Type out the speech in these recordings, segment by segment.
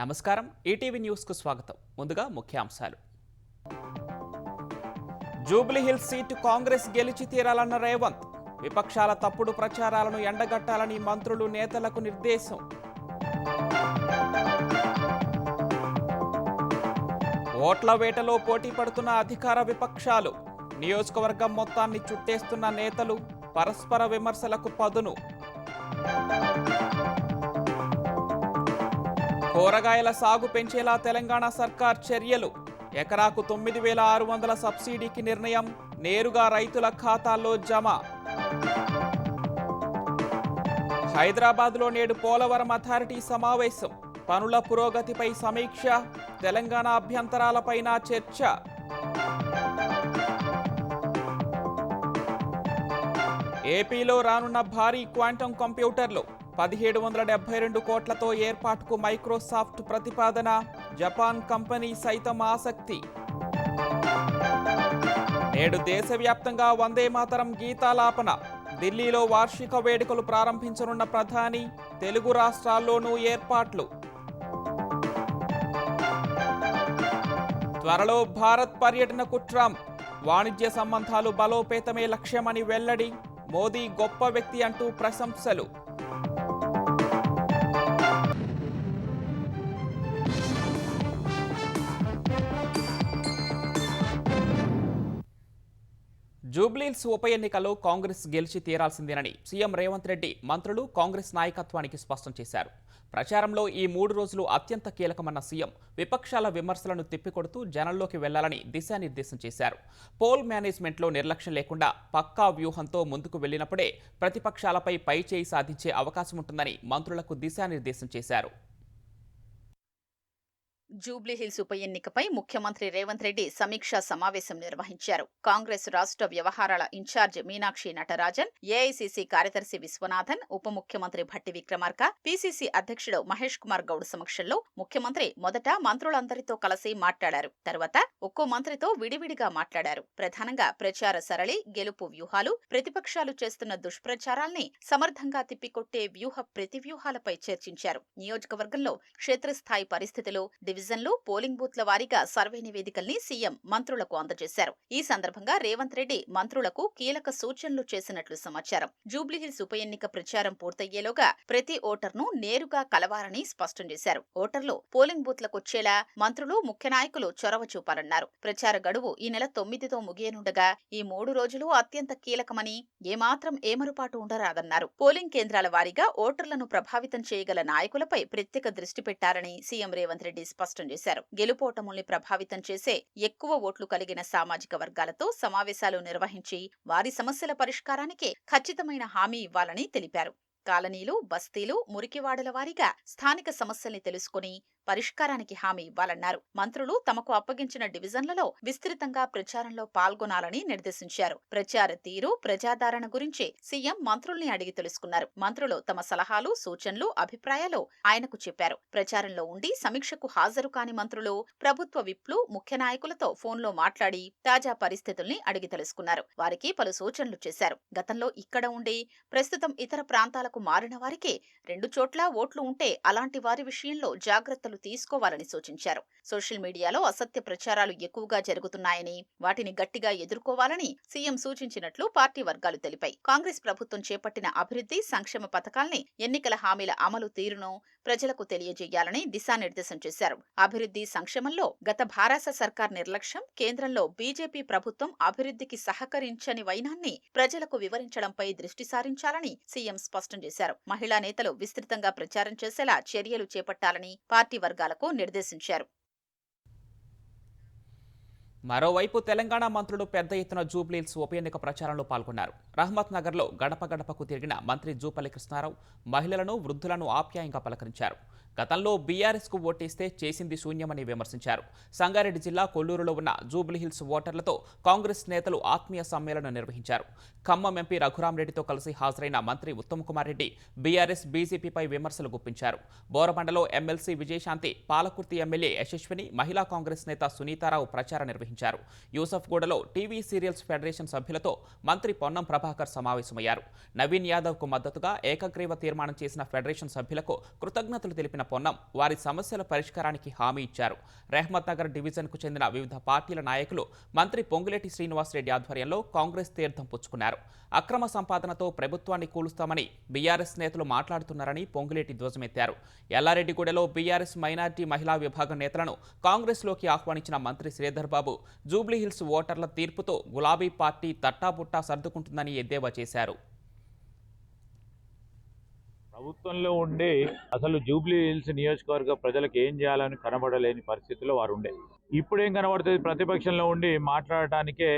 నమస్కారం. ఈటీవీ న్యూస్కు స్వాగతం. ముందుగా ముఖ్యాంశాలు. జూబ్లీహిల్స్ సీటు కాంగ్రెస్ గెలిచి తీరాలన్న రేవంత్. విపక్షాల తప్పుడు ప్రచారాలను ఎండగట్టాలని మంత్రులు నేతలకు నిర్దేశం. ఓట్ల వేటలో పోటీ పడుతున్న అధికార విపక్షాలు. నియోజకవర్గం మొత్తాన్ని చుట్టేస్తున్న నేతలు. పరస్పర విమర్శలకు పదును. కూరగాయల సాగు పెంచేలా తెలంగాణ సర్కార్ చర్యలు. ఎకరాకు 9,600 సబ్సిడీకి నిర్ణయం. నేరుగా రైతుల ఖాతాల్లో జమ. హైదరాబాద్లో నేడు పోలవరం అథారిటీ సమావేశం. పనుల పురోగతిపై సమీక్ష. తెలంగాణ అభ్యంతరాలపైన చర్చ. ఏపీలో రానున్న భారీ క్వాంటమ్ కంప్యూటర్లు. 1772 కోట్లతో ఏర్పాటుకు మైక్రోసాఫ్ట్ ప్రతిపాదన. జపాన్ కంపెనీ సైతం ఆసక్తి. నేడు దేశవ్యాప్తంగా వందే మాతరం గీతాలాపన. ఢిల్లీలో వార్షిక వేడుకలు ప్రారంభించనున్న ప్రధాని. తెలుగు రాష్ట్రాల్లోనూ ఏర్పాట్లు. త్వరలో భారత్ పర్యటనకు ట్రంప్. వాణిజ్య సంబంధాలు బలోపేతమే లక్ష్యమని వెల్లడి. మోదీ గొప్ప వ్యక్తి అంటూ ప్రశంసలు. జూబ్లీహిల్స్ ఉప ఎన్నికల్లో కాంగ్రెస్ గెలిచి తీరాల్సిందేనని సీఎం రేవంత్ రెడ్డి మంత్రులు కాంగ్రెస్ నాయకత్వానికి స్పష్టం చేశారు. ప్రచారంలో ఈ 3 రోజులు అత్యంత కీలకమన్న సీఎం విపక్షాల విమర్శలను తిప్పికొడుతూ జనంలోకి వెళ్లాలని దిశానిర్దేశం చేశారు. పోల్ మేనేజ్మెంట్లో నిర్లక్ష్యం లేకుండా పక్కా వ్యూహంతో ముందుకు వెళ్లినప్పుడే ప్రతిపక్షాలపై పైచేయి సాధించే అవకాశం ఉంటుందని మంత్రులకు దిశానిర్దేశం చేశారు. జూబ్లీహిల్స్ ఉప ఎన్నికపై ముఖ్యమంత్రి రేవంత్ రెడ్డి సమీక్షా సమావేశం నిర్వహించారు. కాంగ్రెస్ రాష్ట్ర వ్యవహారాల ఇన్ఛార్జ్ మీనాక్షి నటరాజన్, ఏఐసీసీ కార్యదర్శి విశ్వనాథన్, ఉప ముఖ్యమంత్రి భట్టి విక్రమార్క, పీసీసీ అధ్యక్షుడు మహేష్ కుమార్ గౌడ్ సమక్షంలో ముఖ్యమంత్రి మొదట మంత్రులందరితో కలిసి మాట్లాడారు. తర్వాత ఒక్కో మంత్రితో విడివిడిగా మాట్లాడారు. ప్రధానంగా ప్రచార సరళి, గెలుపు వ్యూహాలు, ప్రతిపక్షాలు చేస్తున్న దుష్ప్రచారాల్ని సమర్థంగా తిప్పికొట్టే ప్రతివ్యూహాలపై చర్చించారు. నియోజకవర్గంలో క్షేత్రస్థాయి పరిస్థితులు, డివిజన్లు, పోలింగ్ బూత్ల వారీగా సర్వే నివేదికల్ని సీఎం మంత్రులకు అందజేశారు. ఈ సందర్భంగా రేవంత్ రెడ్డి మంత్రులకు కీలక సూచనలు చేసినట్లు సమాచారం. జూబ్లీహిల్స్ ఉప ఎన్నిక ప్రచారం పూర్తయ్యేలోగా ప్రతి ఓటర్ను నేరుగా కలవాలని స్పష్టం చేశారు. ఓటర్లు పోలింగ్ బూత్లకొచ్చేలా మంత్రులు, ముఖ్య నాయకులు చొరవ చూపాలన్నారు. ప్రచార గడువు ఈ నెల 9తో ముగియనుండగా ఈ 3 రోజులు అత్యంత కీలకమని, ఏమాత్రం ఏమరుపాటు ఉండరాదన్నారు. పోలింగ్ కేంద్రాల వారీగా ఓటర్లను ప్రభావితం చేయగల నాయకులపై ప్రత్యేక దృష్టి పెట్టారని సీఎం రేవంత్ రెడ్డి స్పష్టం చేశారు. గెలుపోటముల్ని ప్రభావితం చేసే ఎక్కువ ఓట్లు కలిగిన సామాజిక వర్గాలతో సమావేశాలు నిర్వహించి వారి సమస్యల పరిష్కారానికి ఖచ్చితమైన హామీ ఇవ్వాలని తెలిపారు. కాలనీలు, బస్తీలు, మురికివాడల వారీగా స్థానిక సమస్యల్ని తెలుసుకుని పరిష్కారానికి హామీ ఇవ్వాలన్నారు. మంత్రులు తమకు అప్పగించిన డివిజన్లలో విస్తృతంగా ప్రచారంలో పాల్గొనాలని నిర్దేశించారు. ప్రచార తీరు, ప్రజాదరణ గురించి సీఎం మంత్రుల్ని అడిగి తెలుసుకున్నారు. మంత్రులు తమ సలహాలు, సూచనలు, అభిప్రాయాలు ఆయనకు చెప్పారు. ప్రచారంలో ఉండి సమీక్షకు హాజరు కాని మంత్రులు ప్రభుత్వ విప్లు, ముఖ్య నాయకులతో ఫోన్లో మాట్లాడి తాజా పరిస్థితుల్ని అడిగి తెలుసుకున్నారు. వారికి పలు సూచనలు చేశారు. గతంలో ఇక్కడ ఉండి ప్రస్తుతం ఇతర ప్రాంతాలకు మారిన వారికి 2 చోట్ల ఓట్లు ఉంటే అలాంటి వారి విషయంలో జాగ్రత్తలు తీసుకోవాలని సూచించారు. సోషల్ మీడియాలో అసత్య ప్రచారాలు ఎక్కువగా జరుగుతున్నాయని, వాటిని గట్టిగా ఎదుర్కోవాలని సీఎం సూచించినట్లు పార్టీ వర్గాలు తెలిపాయి. కాంగ్రెస్ ప్రభుత్వం చేపట్టిన అభివృద్ధి, సంక్షేమ పథకాల్ని, ఎన్నికల హామీల అమలు తీరును ప్రజలకు తెలియజేయాలని దిశానిర్దేశం చేశారు. అభివృద్ధి, సంక్షేమంలో గత భారాస సర్కార్ నిర్లక్ష్యం, కేంద్రంలో బీజేపీ ప్రభుత్వం అభివృద్ధికి సహకరించని వైనాన్ని ప్రజలకు వివరించడంపై దృష్టి సారించాలని సీఎం స్పష్టం చేశారు. మహిళా నేతలు విస్తృతంగా ప్రచారం చేసేలా చర్యలు చేపట్టాలని పార్టీ వర్గాలకు నిర్దేశించారు. మరోవైపు తెలంగాణ మంత్రులు పెద్ద ఎత్తున జూబ్లీహిల్స్ ఉప ఎన్నిక ప్రచారంలో పాల్గొన్నారు. రహమత్ నగర్లో గడప గడపకు తిరిగిన మంత్రి జూపల్లి కృష్ణారావు మహిళలను, వృద్ధులను ఆప్యాయంగా పలకరించారు. గతంలో బీఆర్ఎస్కు ఓటేస్తే చేసింది శూన్యమని విమర్శించారు. సంగారెడ్డి జిల్లా కొల్లూరులో ఉన్న జూబ్లీహిల్స్ ఓటర్లతో కాంగ్రెస్ నేతలు ఆత్మీయ సమ్మేళనం నిర్వహించారు. ఖమ్మం ఎంపీ రఘురామరెడ్డితో కలిసి హాజరైన మంత్రి ఉత్తమ్ కుమార్ రెడ్డి బీఆర్ఎస్, బీజేపీపై విమర్శలు గుప్పించారు. బోరబండలో ఎమ్మెల్సీ విజయశాంతి, పాలకుర్తి ఎమ్మెల్యే యశస్విని, మహిళా కాంగ్రెస్ నేత సునీతారావు ప్రచారం నిర్వహించారు. యూసఫ్గూడలో టీవీ సీరియల్స్ ఫెడరేషన్ సభ్యులతో మంత్రి పొన్నం ప్రభాకర్ సమావేశమయ్యారు. నవీన్ యాదవ్కు మద్దతుగా ఏకగ్రీవ తీర్మానం చేసిన ఫెడరేషన్ సభ్యులకు కృతజ్ఞతలు తెలిపిన చెప్పిన పొన్నం వారి సమస్యల పరిష్కారానికి హామీ ఇచ్చారు. రెహ్మత్ నగర్ డివిజన్కు చెందిన వివిధ పార్టీల నాయకులు మంత్రి పొంగులేటి శ్రీనివాసరెడ్డి ఆధ్వర్యంలో కాంగ్రెస్ తీర్థం పుచ్చుకున్నారు. అక్రమ సంపాదనతో ప్రభుత్వాన్ని కూలుస్తామని బీఆర్ఎస్ నేతలు మాట్లాడుతున్నారని పొంగులేటి ధ్వజమెత్తారు. ఎల్లారెడ్డిగూడలో బీఆర్ఎస్ మైనార్టీ మహిళా విభాగం నేతలను కాంగ్రెస్లోకి ఆహ్వానించిన మంత్రి శ్రీధర్ బాబు జూబ్లీహిల్స్ ఓటర్ల తీర్పుతో గులాబీ పార్టీ తట్టాబుట్టా సర్దుకుంటుందని ఎద్దేవా చేశారు. ప్రభుత్వంలో ఉండి అసలు జూబ్లీ హిల్స్ నియోజకవర్గ ప్రజలకు ఏం చేయాలని కనబడలేని పరిస్థితిలో వారు ఉండే. ఇప్పుడేం కనబడుతుంది, ప్రతిపక్షంలో ఉండి మాట్లాడటానికే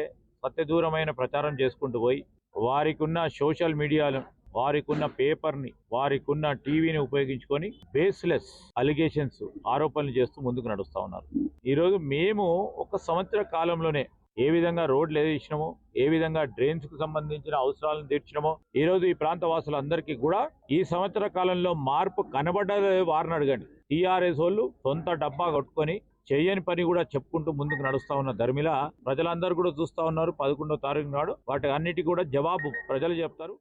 సత్యదూరమైన ప్రచారం చేసుకుంటూ పోయి వారికి ఉన్న సోషల్ మీడియాను, వారికి ఉన్న పేపర్ని, వారికి ఉన్న టీవీని ఉపయోగించుకొని బేస్లెస్ అలిగేషన్స్, ఆరోపణలు చేస్తూ ముందుకు నడుస్తూ ఉన్నారు. ఈరోజు మేము ఒక సంవత్సర కాలంలోనే ఏ విధంగా రోడ్లు వేయించినామో, ఏ విధంగా డ్రైన్స్ కు సంబంధించిన అవసరాలను తీర్చినామో, ఈ రోజు ఈ ప్రాంత వాసులందరికీ కూడా ఈ సంవత్సర కాలంలో మార్పు కనబడ్డది వారిని అడగండి. టీఆర్ఎస్ వాళ్ళు సొంత డబ్బా కొట్టుకొని చేయని పని కూడా చెప్పుకుంటూ ముందుకు నడుస్తా ఉన్న ధర్మిల ప్రజలందరూ కూడా చూస్తా ఉన్నారు. 11వ తారీఖు నాడు వాటి అన్నిటి కూడా జవాబు ప్రజలు చెప్తారు.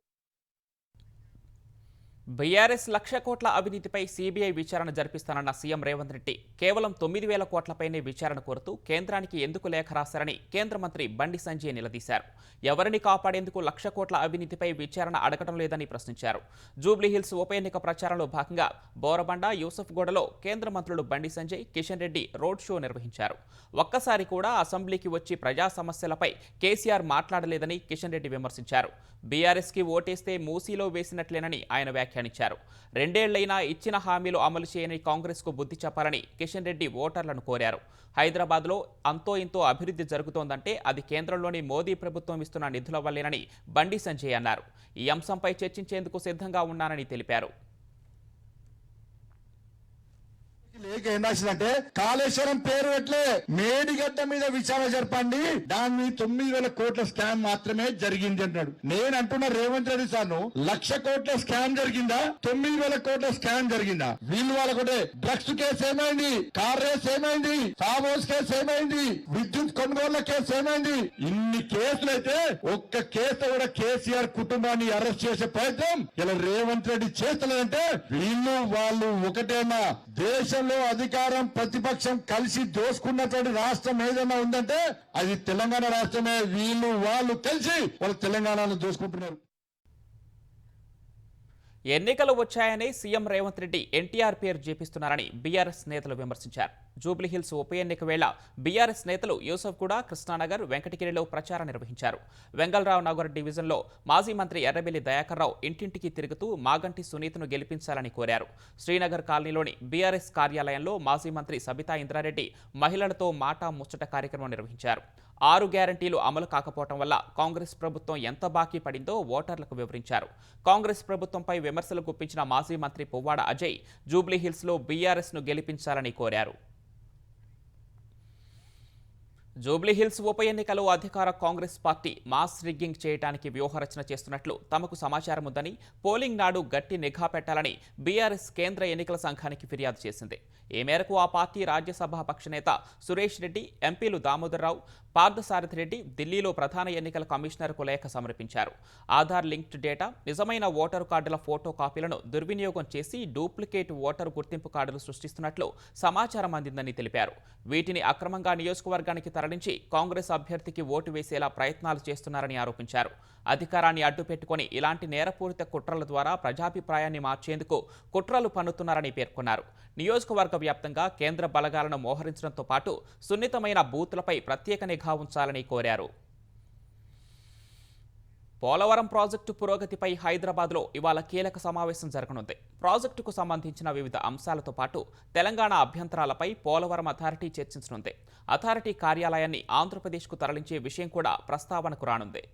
బీఆర్ఎస్ 1,00,000 కోట్ల అవినీతిపై సీబీఐ విచారణ జరిపిస్తానన్న సీఎం రేవంత్ రెడ్డి కేవలం 9,000 కోట్లపైనే విచారణ కోరుతూ కేంద్రానికి ఎందుకు లేఖ రాశారని కేంద్ర మంత్రి బండి సంజయ్ నిలదీశారు. ఎవరిని కాపాడేందుకు 1,00,000 కోట్ల అవినీతిపై విచారణ అడగడం లేదని ప్రశ్నించారు. జూబ్లీహిల్స్ ఉప ఎన్నిక ప్రచారంలో భాగంగా బోరబండ, యూసఫ్గూడలో కేంద్ర మంత్రులు బండి సంజయ్, కిషన్ రెడ్డి రోడ్ షో నిర్వహించారు. ఒక్కసారి కూడా అసెంబ్లీకి వచ్చి ప్రజా సమస్యలపై కేసీఆర్ మాట్లాడలేదని కిషన్ రెడ్డి విమర్శించారు. బీఆర్ఎస్కి ఓటేస్తే మూసీలో వేసినట్లేనని ఆయన వ్యాఖ్యానించారు. 2 ఏళ్లైనా ఇచ్చిన హామీలు అమలు చేయని కాంగ్రెస్కు బుద్ధి చెప్పాలని కిషన్ రెడ్డి ఓటర్లను కోరారు. హైదరాబాద్లో అంతో ఇంతో అభివృద్ధి జరుగుతోందంటే అది కేంద్రంలోని మోదీ ప్రభుత్వం ఇస్తున్న నిధుల వల్లేనని బండి సంజయ్ అన్నారు. ఈ అంశంపై చర్చించేందుకు సిద్ధంగా ఉన్నానని తెలిపారు. లేక ఏం రాసిందంటే కాళేశ్వరం పేరు ఎట్లే మేడిగడ్డ మీద విచారణ జరపండి, దాన్ని 9,000 కోట్ల స్కామ్ మాత్రమే జరిగింది అంటాడు. నేను అంటున్న రేవంత్ రెడ్డి సార్ 1,00,000 కోట్ల స్కామ్ జరిగిందా, 9,000 కోట్ల స్కామ్ జరిగిందా? వీళ్ళు వాళ్ళకొటే డ్రగ్స్ కేసు ఏమైంది, కార్ రేస్ ఏమైంది, ఫామ్ హౌస్ కేసు ఏమైంది, విద్యుత్ కొనుగోళ్ల కేసు ఏమైంది? ఇన్ని కేసులు అయితే ఒక్క కేసు కూడా కేసీఆర్ కుటుంబాన్ని అరెస్ట్ చేసే ప్రయత్నం ఇలా రేవంత్ రెడ్డి చేస్తలేదంటే వీళ్ళు వాళ్ళు ఒకటేనా? దేశంలో అధికారం ప్రతిపక్షం కలిసి దోసుకున్నటువంటి రాష్ట్రం ఏదైనా ఉందంటే అది తెలంగాణ రాష్ట్రమే. వీళ్ళు వాళ్ళు కలిసి వాళ్ళు తెలంగాణను దోసుకుంటున్నారు. ఎన్నికలు వచ్చాయని సీఎం రేవంత్ రెడ్డి ఎన్టీఆర్ పేరు చేపిస్తున్నారని బీఆర్ఎస్ నేతలు విమర్శించారు. జూబ్లీహిల్స్ ఉప ఎన్నిక వేళ బీఆర్ఎస్ నేతలు యూసఫ్గూడ, కృష్ణానగర్, వెంకటగిరిలో ప్రచారం నిర్వహించారు. వెంగళరావు నగర్ డివిజన్లో మాజీ మంత్రి ఎర్రబెల్లి దయాకర్ రావు ఇంటింటికి తిరుగుతూ మాగంటి సునీతను గెలిపించాలని కోరారు. శ్రీనగర్ కాలనీలోని బీఆర్ఎస్ కార్యాలయంలో మాజీ మంత్రి సబితా ఇంద్రారెడ్డి మహిళలతో మాటా ముచ్చట కార్యక్రమం నిర్వహించారు. 6 గ్యారంటీలు అమలు కాకపోవడం వల్ల కాంగ్రెస్ ప్రభుత్వం ఎంత బాకీ పడిందో ఓటర్లకు వివరించారు. కాంగ్రెస్ ప్రభుత్వంపై విమర్శలు గుప్పించిన మాజీ మంత్రి పువ్వాడ అజయ్ జూబ్లీహిల్స్లో బీఆర్ఎస్ను గెలిపించాలని కోరారు. జూబ్లీహిల్స్ ఉప ఎన్నికలో అధికార కాంగ్రెస్ పార్టీ మాస్ రిగ్గింగ్ చేయడానికి వ్యూహరచన చేస్తున్నట్లు తమకు సమాచారం ఉందని, పోలింగ్ నాడు గట్టి నిఘా పెట్టాలని బీఆర్ఎస్ కేంద్ర ఎన్నికల సంఘానికి ఫిర్యాదు చేసింది. ఈ మేరకు ఆ పార్టీ రాజ్యసభ పక్షనేత సురేష్ రెడ్డి, ఎంపీలు దామోదర్రావు, పార్థసారథి రెడ్డి ఢిల్లీలో ప్రధాన ఎన్నికల కమిషనర్కు లేఖ సమర్పించారు. ఆధార్ లింక్డ్ డేటా, నిజమైన ఓటరు కార్డుల ఫోటో కాపీలను దుర్వినియోగం చేసి డూప్లికేట్ ఓటరు గుర్తింపు కార్డులు సృష్టిస్తున్నట్లు సమాచారం అందిందని తెలిపారు. వీటిని అక్రమంగా నియోజకవర్గానికి తరలించి కాంగ్రెస్ అభ్యర్థికి ఓటు వేసేలా ప్రయత్నాలు చేస్తున్నారని ఆరోపించారు. అధికారాన్ని అడ్డుపెట్టుకుని ఇలాంటి నేరపూరిత కుట్రల ద్వారా ప్రజాభిప్రాయాన్ని మార్చేందుకు కుట్రలు పన్నుతున్నారని పేర్కొన్నారు. నియోజకవర్గ వ్యాప్తంగా కేంద్ర బలగాలను మోహరించడంతో పాటు సున్నితమైన బూతులపై ప్రత్యేక నిఘా ఉంచాలని కోరారు. పోలవరం ప్రాజెక్టు పురోగతిపై హైదరాబాద్లో ఇవాళ కీలక సమావేశం జరగనుంది. ప్రాజెక్టుకు సంబంధించిన వివిధ అంశాలతో పాటు తెలంగాణ అభ్యంతరాలపై పోలవరం అథారిటీ చర్చించనుంది. అథారిటీ కార్యాలయాన్ని ఆంధ్రప్రదేశ్కు తరలించే విషయం కూడా ప్రస్తావనకు రానుంది.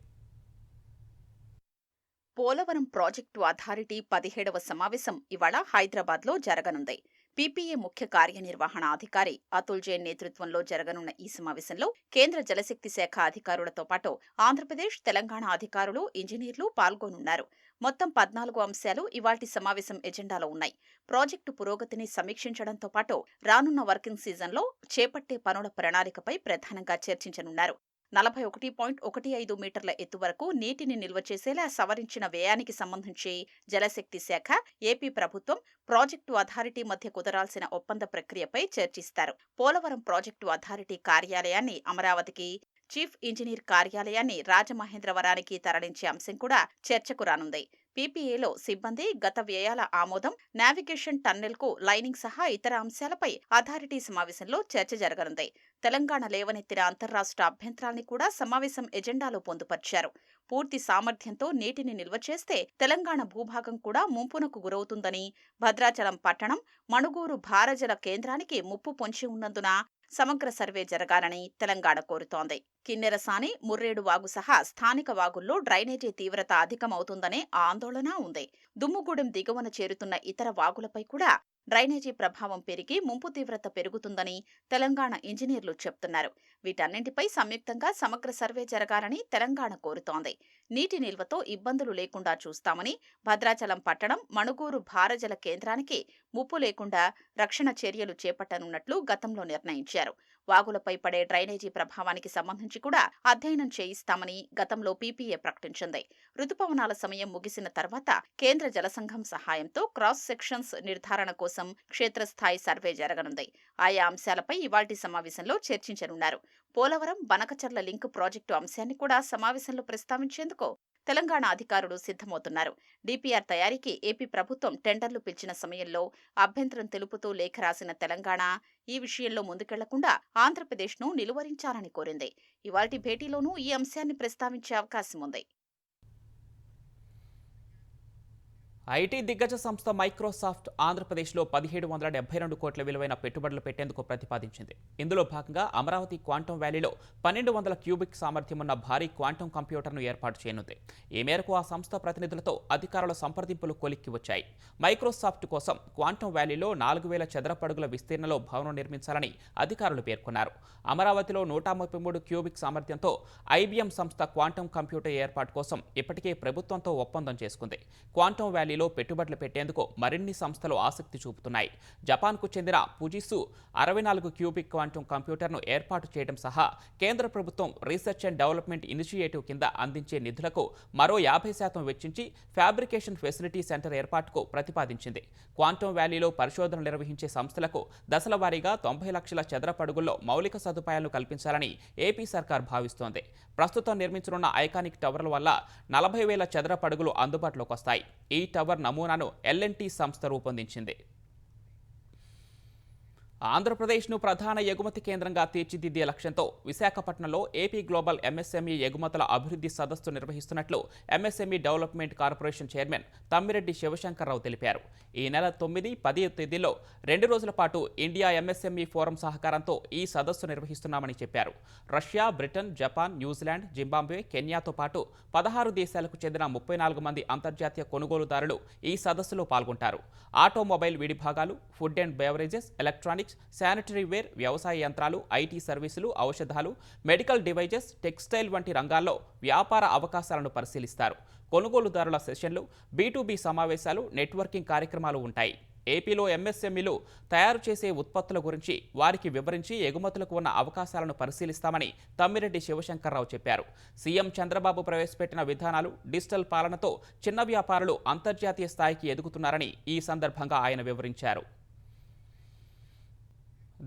పోలవరం ప్రాజెక్టు అథారిటీ 17వ సమావేశం ఇవాళ హైదరాబాద్లో జరగనుంది. పీపీఏ ముఖ్య కార్యనిర్వహణ అధికారి అతుల్ జైన్ నేతృత్వంలో జరగనున్న ఈ సమావేశంలో కేంద్ర జలశక్తి శాఖ అధికారులతో పాటు ఆంధ్రప్రదేశ్, తెలంగాణ అధికారులు, ఇంజనీర్లు పాల్గొనున్నారు. మొత్తం 14 అంశాలు ఇవాల్టి సమావేశం ఎజెండాలో ఉన్నాయి. ప్రాజెక్టు పురోగతిని సమీక్షించడంతో పాటు రానున్న వర్కింగ్ సీజన్లో చేపట్టే పనుల ప్రణాళికపై ప్రధానంగా చర్చించనున్నారు. 41.15 మీటర్ల ఎత్తు వరకు నీటిని నిల్వ చేసేలా సవరించిన వ్యయానికి సంబంధించి జలశక్తి శాఖ, ఏపీ ప్రభుత్వం, ప్రాజెక్టు అథారిటీ మధ్య కుదరాల్సిన ఒప్పంద ప్రక్రియపై చర్చిస్తారు. పోలవరం ప్రాజెక్టు అథారిటీ కార్యాలయాన్ని అమరావతికి, చీఫ్ ఇంజనీర్ కార్యాలయాన్ని రాజమహేంద్రవరానికి తరలించే అంశం కూడా చర్చకు రానుంది. పీపీఏలో సిబ్బంది, గత వ్యయాల ఆమోదం, నావిగేషన్ టన్నెల్కు లైనింగ్ సహా ఇతర అంశాలపై అథారిటీ సమావేశంలో చర్చ జరగనుంది. తెలంగాణ లేవనెత్తిన అంతర్రాష్ట్ర అభ్యంతరాల్ని కూడా సమావేశం ఎజెండాలో పొందుపర్చారు. పూర్తి సామర్థ్యంతో నీటిని నిల్వ చేస్తే తెలంగాణ భూభాగం కూడా ముంపునకు గురవుతుందని, భద్రాచలం పట్టణం, మణుగూరు భారజల కేంద్రానికి ముప్పు పొంచి ఉన్నందున సమగ్ర సర్వే జరగాలని తెలంగాణ కోరుతోంది. కిన్నెరసాని, ముర్రేడు వాగు సహా స్థానిక వాగుల్లో డ్రైనేజీ తీవ్రత అధికమవుతుందనే ఆందోళన ఉంది. దుమ్ముగూడెం దిగువన చేరుతున్న ఇతర వాగులపై కూడా డ్రైనేజీ ప్రభావం పెరిగి ముంపు తీవ్రత పెరుగుతుందని తెలంగాణ ఇంజనీర్లు చెప్తున్నారు. వీటన్నింటిపై సంయుక్తంగా సమగ్ర సర్వే జరగాలని తెలంగాణ కోరుతోంది. నీటి నిల్వతో ఇబ్బందులు లేకుండా చూస్తామని, భద్రాచలం పట్టణం, మణుగూరు భారజల కేంద్రానికి ముప్పు లేకుండా రక్షణ చర్యలు చేపట్టనున్నట్లు గతంలో నిర్ణయించారు. వాగులపై పడే డ్రైనేజీ ప్రభావానికి సంబంధించి కూడా అధ్యయనం చేయిస్తామని గతంలో పీపీఏ ప్రకటించింది. రుతుపవనాల సమయం ముగిసిన తర్వాత కేంద్ర జలసంఘం సహాయంతో క్రాస్ సెక్షన్స్ నిర్ధారణ కోసం క్షేత్రస్థాయి సర్వే జరగనుంది. ఆయా అంశాలపై ఇవాల్టి సమావేశంలో చర్చించనున్నారు. పోలవరం, బనకచర్ల లింక్ ప్రాజెక్టు అంశాన్ని కూడా సమావేశంలో ప్రస్తావించేందుకు తెలంగాణ అధికారులు సిద్ధమవుతున్నారు. డీపీఆర్ తయారీకి ఏపీ ప్రభుత్వం టెండర్లు పిలిచిన సమయంలో అభ్యంతరం తెలుపుతూ లేఖ రాసిన తెలంగాణ ఈ విషయంలో ముందుకెళ్లకుండా ఆంధ్రప్రదేశ్ను నిలువరించాలని కోరింది. ఇవాల్టి భేటీలోనూ ఈ అంశాన్ని ప్రస్తావించే అవకాశం ఉంది. ఐటీ దిగ్గజ సంస్థ మైక్రోసాఫ్ట్ ఆంధ్రప్రదేశ్లో 1772 కోట్ల విలువైన పెట్టుబడులు పెట్టేందుకు ప్రతిపాదించింది. ఇందులో భాగంగా అమరావతి క్వాంటమ్ వ్యాలీలో 1200 క్యూబిక్ సామర్థ్యం ఉన్న భారీ క్వాంటమ్ కంప్యూటర్ను ఏర్పాటు చేయనుంది. ఈ మేరకు ఆ సంస్థ ప్రతినిధులతో అధికారుల సంప్రదింపులు కొలిక్కి వచ్చాయి. మైక్రోసాఫ్ట్ కోసం క్వాంటమ్ వ్యాలీలో 4000 చదరపడుగుల విస్తీర్ణంలో భవనం నిర్మించాలని అధికారులు పేర్కొన్నారు. అమరావతిలో 133 క్యూబిక్ సామర్థ్యంతో ఐబీఎం సంస్థ క్వాంటమ్ కంప్యూటర్ ఏర్పాటు కోసం ఇప్పటికే ప్రభుత్వంతో ఒప్పందం చేసుకుంది. క్వాంటమ్ వ్యాలీ పెట్టుబడులు పెట్టేందుకు మరిన్ని సంస్థలు ఆసక్తి చూపుతున్నాయి. జపాన్కు చెందిన ఫుజిసు 64 క్యూబిక్ క్వాంటమ్ కంప్యూటర్ను ఏర్పాటు చేయడం సహా కేంద్ర ప్రభుత్వం రీసెర్చ్ అండ్ డెవలప్మెంట్ ఇనిషియేటివ్ కింద అందించే నిధులకు మరో 50% వెచ్చించి ఫ్యాబ్రికేషన్ ఫెసిలిటీ సెంటర్ ఏర్పాటుకు ప్రతిపాదించింది. క్వాంటమ్ వ్యాలీలో పరిశోధనలు నిర్వహించే సంస్థలకు దశల వారీగా 90 లక్షల చదరపడుగుల్లో మౌలిక సదుపాయాలను కల్పించాలని ఏపీ సర్కార్ భావిస్తోంది. ప్రస్తుతం నిర్మించనున్న ఐకానిక్ టవర్ల వల్ల 40,000 చదరపడుగులు అందుబాటులోకి వస్తాయి. ఈ టవర్ నమూనాను ఎల్ఎన్టీ సంస్థ రూపొందించింది. ఆంధ్రప్రదేశ్ను ప్రధాన ఎగుమతి కేంద్రంగా తీర్చిదిద్దే లక్ష్యంతో విశాఖపట్నంలో ఏపీ గ్లోబల్ ఎంఎస్ఎంఈ ఎగుమతుల అభివృద్ధి సదస్సు నిర్వహిస్తున్నట్లు MSME development corporation chairman Tammireddy Shivashankar Rao తెలిపారు. ఈ నెల 9, 10 తేదీల్లో 2 రోజుల పాటు ఇండియా ఎంఎస్ఎంఈ ఫోరం సహకారంతో ఈ సదస్సు నిర్వహిస్తున్నామని చెప్పారు. Russia, Britain, Japan, New Zealand, Zimbabwe, కెన్యాతో పాటు 16 దేశాలకు చెందిన 34 మంది అంతర్జాతీయ కొనుగోలుదారులు ఈ సదస్సులో పాల్గొంటారు. ఆటోమొబైల్ విడిభాగాలు, food and beverages, electronics, sanitary ware, వ్యవసాయ యంత్రాలు, ఐటీ సర్వీసులు, ఔషధాలు, మెడికల్ డివైజెస్, టెక్స్టైల్ వంటి రంగాల్లో వ్యాపార అవకాశాలను పరిశీలిస్తారు. కొనుగోలుదారుల సెషన్లు, B2B సమావేశాలు, నెట్వర్కింగ్ కార్యక్రమాలు ఉంటాయి. ఏపీలో ఎంఎస్ఎంఈలు తయారు చేసే ఉత్పత్తుల గురించి వారికి వివరించి ఎగుమతులకు ఉన్న అవకాశాలను పరిశీలిస్తామని తమ్మిరెడ్డి శివశంకర్రావు చెప్పారు. సీఎం చంద్రబాబు ప్రవేశపెట్టిన విధానాలు, డిజిటల్ పాలనతో చిన్న వ్యాపారులు అంతర్జాతీయ స్థాయికి ఎదుగుతున్నారని ఈ సందర్భంగా ఆయన వివరించారు.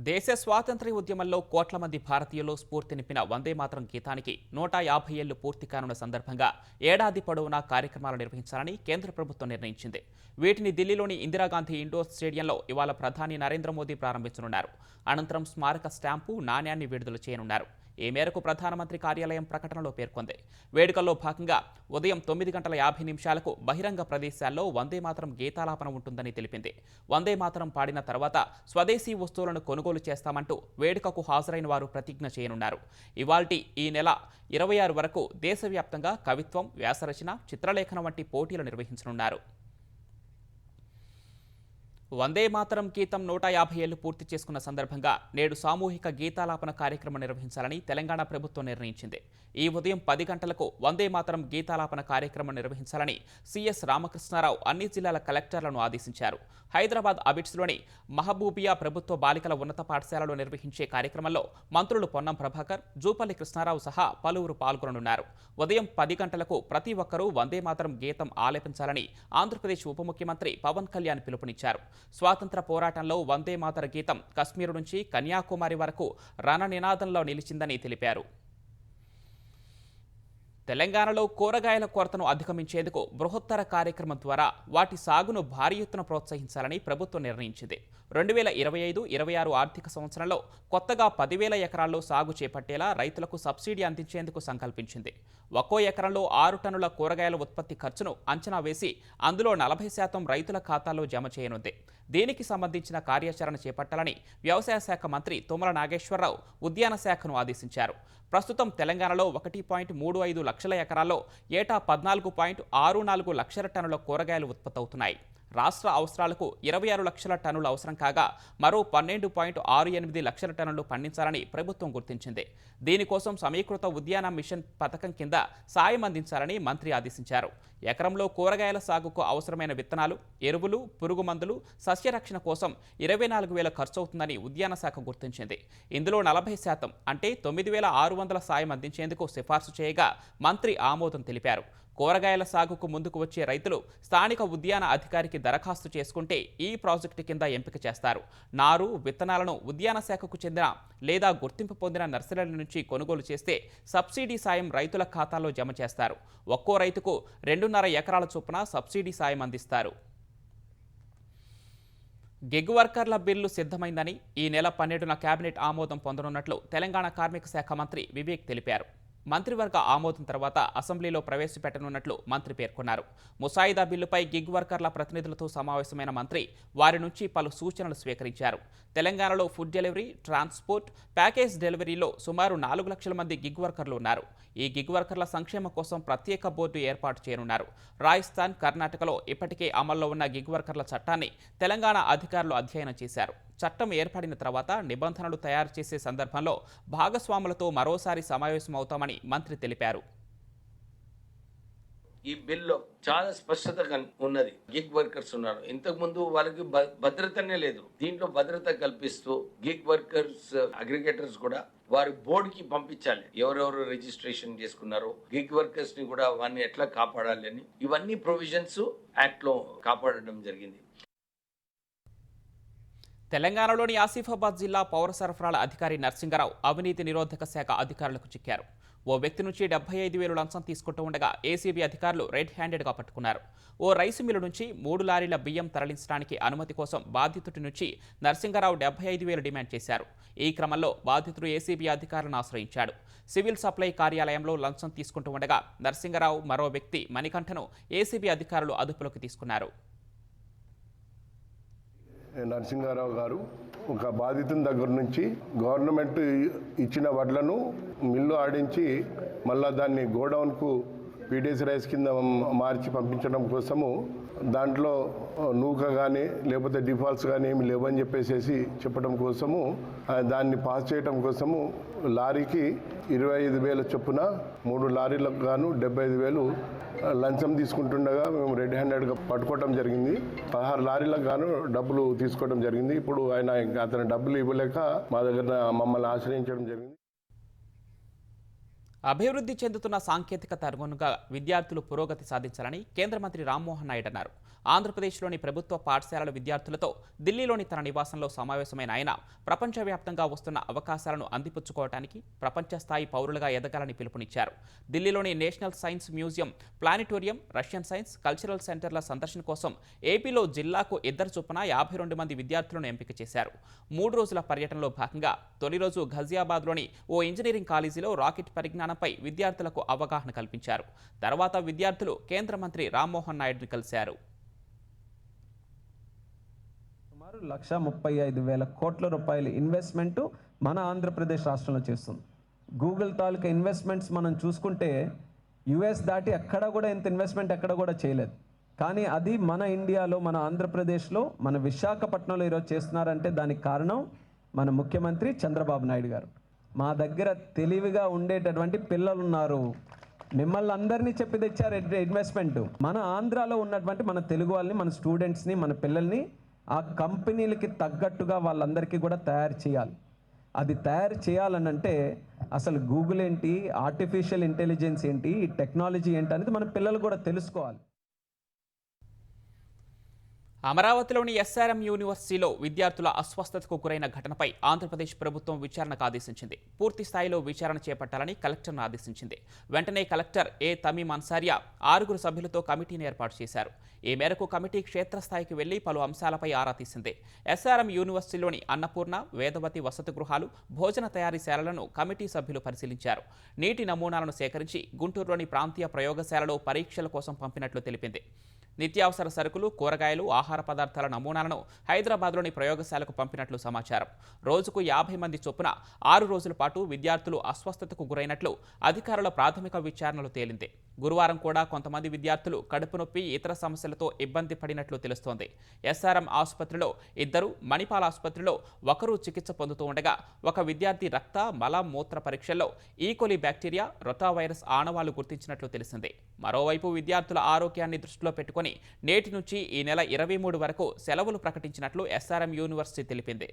దేశ స్వాతంత్ర్య ఉద్యమంలో కోట్ల మంది భారతీయులు స్ఫూర్తి నింపిన వందే మాతరం గీతానికి 150 ఏళ్లు పూర్తి కానున్న సందర్భంగా ఏడాది పొడవునా కార్యక్రమాలు నిర్వహించాలని కేంద్ర ప్రభుత్వం నిర్ణయించింది. వీటిని ఢిల్లీలోని ఇందిరాగాంధీ ఇండోర్ స్టేడియంలో ఇవాళ ప్రధాని నరేంద్ర మోదీ ప్రారంభించనున్నారు. అనంతరం స్మారక స్టాంపు, నాణ్యాన్ని విడుదల చేయనున్నారు. ఈ మేరకు ప్రధానమంత్రి కార్యాలయం ప్రకటనలో పేర్కొంది. వేడుకల్లో భాగంగా ఉదయం 9:50 బహిరంగ ప్రదేశాల్లో వందే మాతరం గీతాలాపన ఉంటుందని తెలిపింది. వందే మాతరం పాడిన తర్వాత స్వదేశీ వస్తువులను కొనుగోలు చేస్తామంటూ వేడుకకు హాజరైన వారు ప్రతిజ్ఞ చేయనున్నారు. ఇవాల్టి ఈ నెల 26 వరకు దేశవ్యాప్తంగా కవిత్వం, వ్యాసరచన, చిత్రలేఖనం వంటి పోటీలు నిర్వహించనున్నారు. వందే మాతరం గీతం 150 ఏళ్లు పూర్తి చేసుకున్న సందర్భంగా నేడు సామూహిక గీతాలాపన కార్యక్రమం నిర్వహించాలని తెలంగాణ ప్రభుత్వం నిర్ణయించింది. ఈ ఉదయం 10 గంటలకు వందే మాతరం గీతాలాపన కార్యక్రమం నిర్వహించాలని సిఎస్ రామకృష్ణారావు అన్ని జిల్లాల కలెక్టర్లను ఆదేశించారు. హైదరాబాద్ అబిడ్స్లోని మహబూబియా ప్రభుత్వ బాలికల ఉన్నత పాఠశాలలో నిర్వహించే కార్యక్రమంలో మంత్రులు పొన్నం ప్రభాకర్, జూపల్లి కృష్ణారావు సహా పలువురు పాల్గొననున్నారు. ఉదయం 10 గంటలకు ప్రతి ఒక్కరూ వందే మాతరం గీతం ఆలపించాలని ఆంధ్రప్రదేశ్ ఉప ముఖ్యమంత్రి పవన్ కళ్యాణ్ పిలుపునిచ్చారు. స్వాతంత్ర పోరాటంలో వందే మాతర గీతం కశ్మీరు నుంచి కన్యాకుమారి వరకు రణనినాదంలో నిలిచిందని తెలిపారు. తెలంగాణలో కూరగాయల కొరతను అధిగమించేందుకు బృహత్తర కార్యక్రమం ద్వారా వాటి సాగును భారీ ఎత్తున ప్రోత్సహించాలని ప్రభుత్వం నిర్ణయించింది. 2025-26 ఆర్థిక సంవత్సరంలో కొత్తగా 10,000 ఎకరాల్లో సాగు చేపట్టేలా రైతులకు సబ్సిడీ అందించేందుకు సంకల్పించింది. ఒక్కో ఎకరంలో 6 టన్నుల కూరగాయల ఉత్పత్తి ఖర్చును అంచనా వేసి అందులో 40% రైతుల ఖాతాలో జమ చేయనుంది. దీనికి సంబంధించిన కార్యాచరణ చేపట్టాలని వ్యవసాయ శాఖ మంత్రి తుమ్మల నాగేశ్వరరావు ఉద్యాన శాఖను ఆదేశించారు. ప్రస్తుతం తెలంగాణలో 1.35 లక్షల ఎకరాల్లో ఏటా 14.64 లక్షల టన్నుల కూరగాయలు ఉత్పత్తవుతున్నాయి. రాష్ట్ర అవసరాలకు 26 లక్షల టన్నులు అవసరం కాగా మరో 12.68 లక్షల టన్నులు పండించాలని ప్రభుత్వం గుర్తించింది. దీనికోసం సమీకృత ఉద్యాన మిషన్ పథకం కింద సాయం అందించాలని మంత్రి ఆదేశించారు. ఎకరంలో కూరగాయల సాగుకు అవసరమైన విత్తనాలు, ఎరువులు, పురుగు మందులు, సస్యరక్షణ కోసం 24,000 ఖర్చవుతుందని ఉద్యాన శాఖ గుర్తించింది. ఇందులో 40% అంటే 9,600 సాయం అందించేందుకు సిఫార్సు చేయగా మంత్రి ఆమోదం తెలిపారు. కూరగాయల సాగుకు ముందుకు వచ్చే రైతులు స్థానిక ఉద్యాన అధికారికి దరఖాస్తు చేసుకుంటే ఈ ప్రాజెక్టు కింద ఎంపిక చేస్తారు. నారు, విత్తనాలను ఉద్యాన శాఖకు చెందిన లేదా గుర్తింపు పొందిన నర్సరీల నుంచి కొనుగోలు చేస్తే సబ్సిడీ సాయం రైతుల ఖాతాలో జమ చేస్తారు. ఒక్కో రైతుకు 2.5 ఎకరాల చొప్పున సబ్సిడీ సాయం అందిస్తారు. గిగ్ వర్కర్ల బిల్లు సిద్ధమైందని, ఈ నెల 12న కేబినెట్ ఆమోదం పొందనున్నట్లు తెలంగాణ కార్మిక శాఖ మంత్రి వివేక్ తెలిపారు. మంత్రివర్గ ఆమోదం తర్వాత అసెంబ్లీలో ప్రవేశపెట్టనున్నట్లు మంత్రి పేర్కొన్నారు. ముసాయిదా బిల్లుపై గిగ్ వర్కర్ల ప్రతినిధులతో సమావేశమైన మంత్రి వారి నుంచి పలు సూచనలు స్వీకరించారు. తెలంగాణలో ఫుడ్ డెలివరీ, ట్రాన్స్పోర్ట్, ప్యాకేజ్ డెలివరీలో సుమారు 4 లక్షల మంది గిగ్ వర్కర్లు ఉన్నారు. ఈ గిగ్ వర్కర్ల సంక్షేమం కోసం ప్రత్యేక బోర్డు ఏర్పాటు చేయనున్నారు. రాజస్థాన్, కర్ణాటకలో ఇప్పటికే అమల్లో ఉన్న గిగ్ వర్కర్ల చట్టాన్ని తెలంగాణ అధికారులు అధ్యయనం చేశారు. చట్టం ఏర్పడిన తర్వాత నిబంధనలు తయారు చేసే సందర్భంలో భాగస్వాములతో మరోసారి సమావేశమవుతామని మంత్రి తెలిపారు. ఈ బిల్లో చాలా స్పష్టత ఉన్నది. గిగ్ వర్కర్స్ ఉన్నారు, ఇంతకు ముందు వాళ్ళకి భద్రతనే లేదు. దీంట్లో భద్రత కల్పిస్తూ గిగ్ వర్కర్స్ అగ్రిగేటర్స్ కూడా వారి బోర్డుకి పంపించాలి. ఎవరెవరు రిజిస్ట్రేషన్ చేసుకున్నారో గిగ్ వర్కర్స్ ని కూడా వారిని ఎట్లా కాపాడాలి అని ఇవన్నీ ప్రొవిజన్స్ యాక్ట్ లో కాపాడడం జరిగింది. తెలంగాణలోని ఆసిఫాబాద్ జిల్లా పౌర సరఫరాల అధికారి నర్సింగరావు అవినీతి నిరోధక శాఖ అధికారులకు చిక్కారు. ఓ వ్యక్తి నుంచి 75,000 లంచం తీసుకుంటూ ఉండగా ఏసీబీ అధికారులు రెడ్ హ్యాండెడ్గా పట్టుకున్నారు. ఓ రైసు మిల్లు నుంచి 3 లారీల బియ్యం తరలించడానికి అనుమతి కోసం బాధితుడి నుంచి నర్సింగరావు 75,000 డిమాండ్ చేశారు. ఈ క్రమంలో బాధితుడు ఏసీబీ అధికారులను ఆశ్రయించాడు. సివిల్ సప్లై కార్యాలయంలో లంచం తీసుకుంటూ ఉండగా నర్సింగరావు, మరో వ్యక్తి మణికంఠను ఏసీబీ అధికారులు అదుపులోకి తీసుకున్నారు. నరసింహారావు గారు ఒక బాధితుని దగ్గర నుంచి గవర్నమెంట్ ఇచ్చిన వడ్లను మిల్లు ఆడించి మళ్ళా దాన్ని గోడౌన్కు పీడీఎస్ రైస్ కింద మార్చి పంపించడం కోసము దాంట్లో నూక కానీ లేకపోతే డిఫాల్ట్స్ కానీ ఏమి లేవని చెప్పేసి చెప్పడం కోసము దాన్ని పాస్ చేయడం కోసము లారీకి 25,000 చొప్పున 3 లారీలకు గాను 75,000 లంచం తీసుకుంటుండగా మేము రెడ్ హ్యాండెడ్గా పట్టుకోవడం జరిగింది. 16 లారీలకు గాను డబ్బులు తీసుకోవడం జరిగింది. ఇప్పుడు అతను డబ్బులు ఇవ్వలేక మా దగ్గర మమ్మల్ని ఆశ్రయించడం జరిగింది. అభివృద్ధి చెందుతున్న సాంకేతికత అనుగుణంగా విద్యార్థులు పురోగతి సాధించాలని కేంద్ర మంత్రి రామ్మోహన్ నాయుడు అన్నారు. ఆంధ్రప్రదేశ్లోని ప్రభుత్వ పాఠశాలల విద్యార్థులతో ఢిల్లీలోని తన నివాసంలో సమావేశమైన ఆయన ప్రపంచవ్యాప్తంగా వస్తున్న అవకాశాలను అందిపుచ్చుకోవడానికి ప్రపంచ స్థాయి పౌరులుగా ఎదగాలని పిలుపునిచ్చారు. ఢిల్లీలోని national science museum, planetarium, Russian science, cultural సెంటర్ల సందర్శన కోసం ఏపీలో జిల్లాకు 2 చొప్పున 52 మంది విద్యార్థులను ఎంపిక చేశారు. 3 రోజుల పర్యటనలో భాగంగా తొలి రోజు ఘజియాబాద్లోని ఓ ఇంజనీరింగ్ కాలేజీలో రాకెట్ పరిజ్ఞానంపై విద్యార్థులకు అవగాహన కల్పించారు. తర్వాత విద్యార్థులు కేంద్ర మంత్రి రామ్మోహన్ నాయుడుని కలిశారు. 1,35,000 కోట్ల రూపాయల ఇన్వెస్ట్మెంట్ మన ఆంధ్రప్రదేశ్ రాష్ట్రంలో చేస్తుంది. గూగుల్ తాలూకా ఇన్వెస్ట్మెంట్స్ మనం చూసుకుంటే యుఎస్ దాటి ఎక్కడ కూడా ఇంత ఇన్వెస్ట్మెంట్ ఎక్కడ కూడా చేయలేదు. కానీ అది మన ఇండియాలో, మన ఆంధ్రప్రదేశ్లో, మన విశాఖపట్నంలో ఈరోజు చేస్తున్నారంటే దానికి కారణం మన ముఖ్యమంత్రి చంద్రబాబు నాయుడు గారు. మా దగ్గర తెలివిగా ఉండేటటువంటి పిల్లలు ఉన్నారు. మిమ్మల్ని అందరినీ చెప్పి తెచ్చారు ఇన్వెస్ట్మెంట్. మన ఆంధ్రాలో ఉన్నటువంటి మన తెలుగు వాళ్ళని, మన స్టూడెంట్స్ని, మన పిల్లల్ని ఆ కంపెనీలకి తగ్గట్టుగా వాళ్ళందరికీ కూడా తయారు చేయాలి. అది తయారు చేయాలనంటే అసలు గూగుల్ ఏంటి, ఆర్టిఫిషియల్ ఇంటెలిజెన్స్ ఏంటి, ఈ టెక్నాలజీ ఏంటి అనేది మన పిల్లలు కూడా తెలుసుకోవాలి. అమరావతిలోని ఎస్ఆర్ఎం యూనివర్సిటీలో విద్యార్థుల అస్వస్థతకు గురైన ఘటనపై ఆంధ్రప్రదేశ్ ప్రభుత్వం విచారణకు ఆదేశించింది. పూర్తి స్థాయిలో విచారణ చేపట్టాలని కలెక్టర్ను ఆదేశించింది. వెంటనే కలెక్టర్ ఏ తమీం అన్సారియా 6 సభ్యులతో కమిటీని ఏర్పాటు చేశారు. ఈ మేరకు కమిటీ క్షేత్రస్థాయికి వెళ్లి పలు అంశాలపై ఆరా తీసింది. ఎస్ఆర్ఎం యూనివర్సిటీలోని అన్నపూర్ణ, వేదవతి వసతి గృహాలు, భోజన తయారీశాలలను కమిటీ సభ్యులు పరిశీలించారు. నీటి నమూనాలను సేకరించి గుంటూరులోని ప్రాంతీయ ప్రయోగశాలలో పరీక్షల కోసం పంపినట్లు తెలిపింది. నిత్యావసర సరుకులు, కూరగాయలు, ఆహార పదార్థాల నమూనాలను హైదరాబాద్లోని ప్రయోగశాలకు పంపినట్లు సమాచారం. రోజుకు 50 మంది చొప్పున 6 రోజుల పాటు విద్యార్థులు అస్వస్థతకు గురైనట్లు అధికారుల ప్రాథమిక విచారణలో తేలింది. గురువారం కూడా కొంతమంది విద్యార్థులు కడుపు నొప్పి, ఇతర సమస్యలతో ఇబ్బంది పడినట్లు తెలుస్తోంది. ఎస్ఆర్ఎం ఆసుపత్రిలో 2, మణిపాల్ ఆసుపత్రిలో 1 చికిత్స పొందుతూ ఉండగా ఒక విద్యార్థి రక్త, మల, మూత్ర పరీక్షల్లో ఈకోలి బ్యాక్టీరియా, రొటావైరస్ ఆనవాళ్లు గుర్తించినట్లు తెలిసింది. మరోవైపు విద్యార్థుల ఆరోగ్యాన్ని దృష్టిలో పెట్టుకుని నేటి నుంచి ఈ నెల 23 వరకు సెలవులు ప్రకటించినట్లు ఎస్ఆర్ఎం యూనివర్సిటీ తెలిపింది.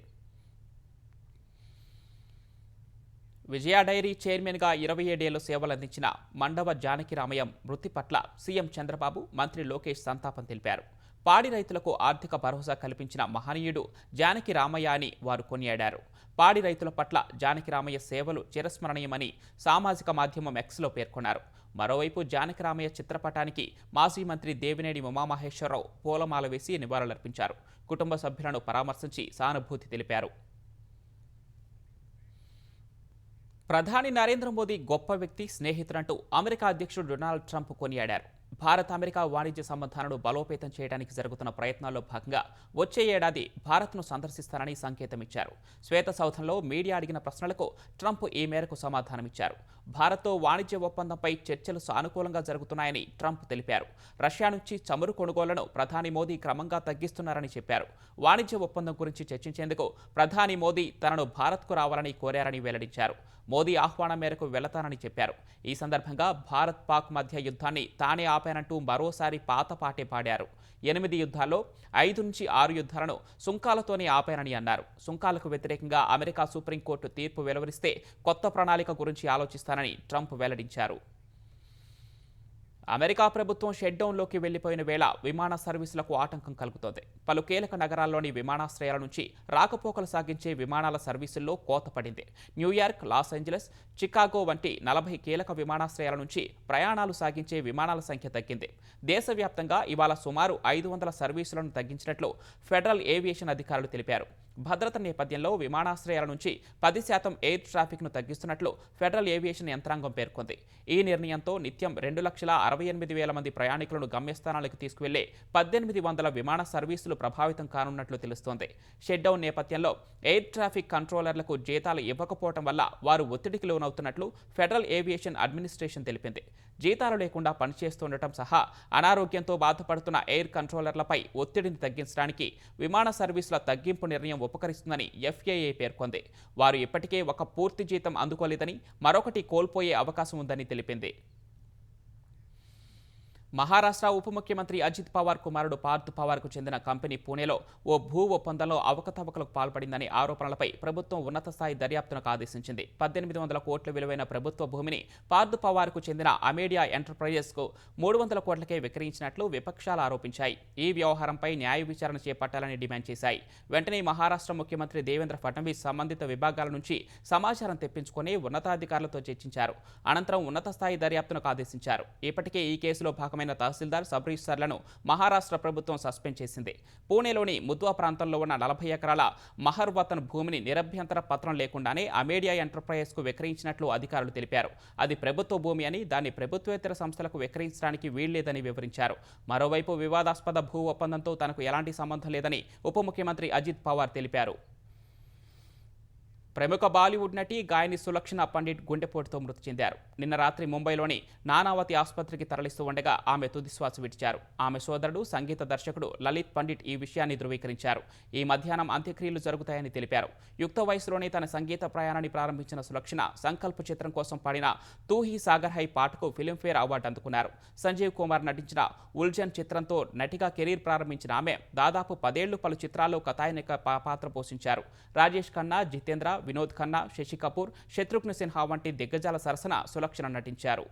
విజయ డైరీ చైర్మన్గా 27 ఏళ్లు సేవలందించిన మండవ జానకి రామయ్యం మృతి పట్ల సీఎం చంద్రబాబు, మంత్రి లోకేష్ సంతాపం తెలిపారు. పాడి రైతులకు ఆర్థిక భరోసా కల్పించిన మహనీయుడు జానకి రామయ్య అని వారు కొనియాడారు. పాడి రైతుల పట్ల జానకి రామయ్య సేవలు చిరస్మరణీయమని సామాజిక మాధ్యమం ఎక్స్లో పేర్కొన్నారు. మరోవైపు జానకి రామయ్య చిత్రపటానికి మాజీ మంత్రి దేవినేని ఉమామహేశ్వరరావు పూలమాల వేసి నివాళులర్పించారు. కుటుంబ సభ్యులను పరామర్శించి సానుభూతి తెలిపారు. ప్రధాని నరేంద్ర మోదీ గొప్ప వ్యక్తి, స్నేహితుడంటూ అమెరికా అధ్యక్షుడు డొనాల్డ్ ట్రంప్ కొనియాడారు. భారత్ అమెరికా వాణిజ్య సంబంధాలను బలోపేతం చేయడానికి జరుగుతున్న ప్రయత్నాల్లో భాగంగా వచ్చే ఏడాది భారత్ను సందర్శిస్తారని సంకేతమిచ్చారు. శ్వేతసౌధంలో మీడియా అడిగిన ప్రశ్నలకు ట్రంప్ ఈ మేరకు సమాధానమిచ్చారు. భారత్తో వాణిజ్య ఒప్పందంపై చర్చలు సానుకూలంగా జరుగుతున్నాయని ట్రంప్ తెలిపారు. రష్యా నుంచి చమురు కొనుగోళ్లను ప్రధాని మోదీ క్రమంగా తగ్గిస్తున్నారని చెప్పారు. వాణిజ్య ఒప్పందం గురించి చర్చించేందుకు ప్రధాని మోదీ తనను భారత్కు రావాలని కోరారని వెల్లడించారు. మోదీ ఆహ్వానం మేరకు వెళతానని చెప్పారు. ఈ సందర్భంగా భారత్ పాక్ మధ్య యుద్ధాన్ని తానే ఆపానంటూ మరోసారి పాత పాటే పాడారు. 8 యుద్ధాల్లో 5 నుంచి 6 యుద్ధాలను సుంకాలతోనే ఆపానని అన్నారు. సుంకాలకు వ్యతిరేకంగా అమెరికా సుప్రీంకోర్టు తీర్పు వెలువరిస్తే కొత్త ప్రణాళిక గురించి ఆలోచిస్తానని ట్రంప్ వెల్లడించారు. అమెరికా ప్రభుత్వం షట్డౌన్లోకి వెళ్లిపోయిన వేళ విమాన సర్వీసులకు ఆటంకం కలుగుతోంది. పలు కీలక నగరాల్లోని విమానాశ్రయాల నుంచి రాకపోకలు సాగించే విమానాల సర్వీసుల్లో కోత పడింది. న్యూయార్క్, లాస్ ఏంజలస్, చికాగో వంటి 40 కీలక విమానాశ్రయాల నుంచి ప్రయాణాలు సాగించే విమానాల సంఖ్య తగ్గింది. దేశవ్యాప్తంగా ఇవాళ సుమారు 500 సర్వీసులను తగ్గించినట్లు ఫెడరల్ ఏవియేషన్ అధికారులు తెలిపారు. భద్రత నేపథ్యంలో విమానాశ్రయాల నుంచి 10% ఎయిర్ ట్రాఫిక్ను తగ్గిస్తున్నట్లు ఫెడరల్ ఏవియేషన్ యంత్రాంగం పేర్కొంది. ఈ నిర్ణయంతో నిత్యం 2,68,000 మంది ప్రయాణికులను గమ్యస్థానాలకు తీసుకువెళ్లే 1800 విమాన సర్వీసులు ప్రభావితం కానున్నట్లు తెలుస్తోంది. షట్డౌన్ నేపథ్యంలో ఎయిర్ ట్రాఫిక్ కంట్రోలర్లకు జీతాలు ఇవ్వకపోవడం వల్ల వారు ఒత్తిడికి లోనవుతున్నట్లు ఫెడరల్ ఏవియేషన్ అడ్మినిస్ట్రేషన్ తెలిపింది. జీతాలు లేకుండా పనిచేస్తుండటం సహా అనారోగ్యంతో బాధపడుతున్న ఎయిర్ కంట్రోలర్లపై ఒత్తిడిని తగ్గించడానికి విమాన సర్వీసుల తగ్గింపు నిర్ణయం ఉపకరిస్తుందని FAA పేర్కొంది. వారు ఇప్పటికే ఒక పూర్తి జీతం అందుకోలేదని, మరొకటి కోల్పోయే అవకాశం ఉందని తెలిపింది. మహారాష్ట్ర ఉప ముఖ్యమంత్రి అజిత్ పవార్ కుమారుడు పార్థ్ పవార్కు చెందిన కంపెనీ పూణేలో ఓ భూ ఒప్పందంలో అవకతవకలకు పాల్పడిందనే ఆరోపణలపై ప్రభుత్వం ఉన్నత స్థాయి దర్యాప్తునకు ఆదేశించింది. 1800 కోట్ల విలువైన ప్రభుత్వ భూమిని పార్థ్ పవార్కు చెందిన అమేడియా ఎంటర్ప్రైజెస్కు 300 కోట్లకే విక్రయించినట్లు విపక్షాలు ఆరోపించాయి. ఈ వ్యవహారంపై న్యాయ విచారణ చేపట్టాలని డిమాండ్ చేశాయి. వెంటనే మహారాష్ట్ర ముఖ్యమంత్రి దేవేంద్ర ఫడ్నవీస్ సంబంధిత విభాగాల నుంచి సమాచారం తెప్పించుకుని ఉన్నతాధికారులతో చర్చించారు. అనంతరం ఉన్నత స్థాయి దర్యాప్తునకు ఆదేశించారు. ఇప్పటికే ఈ కేసులో భాగమైన తహసీల్దార్, సబ్ రిజిస్టార్లను మహారాష్ట్ర ప్రభుత్వం సస్పెండ్ చేసింది. పూణేలోని ముద్వా ప్రాంతంలో ఉన్న 40 ఎకరాల మహర్వతన్ భూమిని నిరభ్యంతర పత్రం లేకుండానే అమేడియా ఎంటర్ప్రైజెస్కు విక్రయించినట్లు అధికారులు తెలిపారు. అది ప్రభుత్వ భూమి అని, దాన్ని ప్రభుత్వేతర సంస్థలకు విక్రయించడానికి వీల్లేదని వివరించారు. మరోవైపు వివాదాస్పద భూ ఒప్పందంతో తనకు ఎలాంటి సంబంధం లేదని ఉప ముఖ్యమంత్రి అజిత్ పవార్ తెలిపారు. ప్రముఖ బాలీవుడ్ నటి గాయని సులక్షణ పండిట్ గుండెపోటుతో మృతి చెందారు. నిన్న రాత్రి ముంబైలోని నానావతి ఆసుపత్రికి తరలిస్తూ ఉండగా ఆమె తుదిశ్వాస విడిచారు. ఆమె సోదరుడు సంగీత దర్శకుడు లలిత్ పండిట్ ఈ విషయాన్ని ధృవీకరించారు. ఈ మధ్యాహ్నం అంత్యక్రియలు జరుగుతాయని తెలిపారు. యుక్త వయసులోనే తన సంగీత ప్రయాణాన్ని ప్రారంభించిన సులక్షణ సంకల్ప చిత్రం కోసం పాడిన తూ హీ సాగర్ హై పాటకు ఫిలింఫేర్ అవార్డు అందుకున్నారు. సంజీవ్ కుమార్ నటించిన ఉల్జన్ చిత్రంతో నటిగా కెరీర్ ప్రారంభించిన ఆమె దాదాపు 10 ఏళ్లు పలు చిత్రాల్లో కథానాయిక పాత్ర పోషించారు. రాజేష్ ఖన్నా, జితేంద్ర, వినోద్ ఖన్నా, శశి కపూర్, శత్రుఘ్న సిన్హా వంటి దిగ్గజాల సరసన సులక్షణ నటించారు.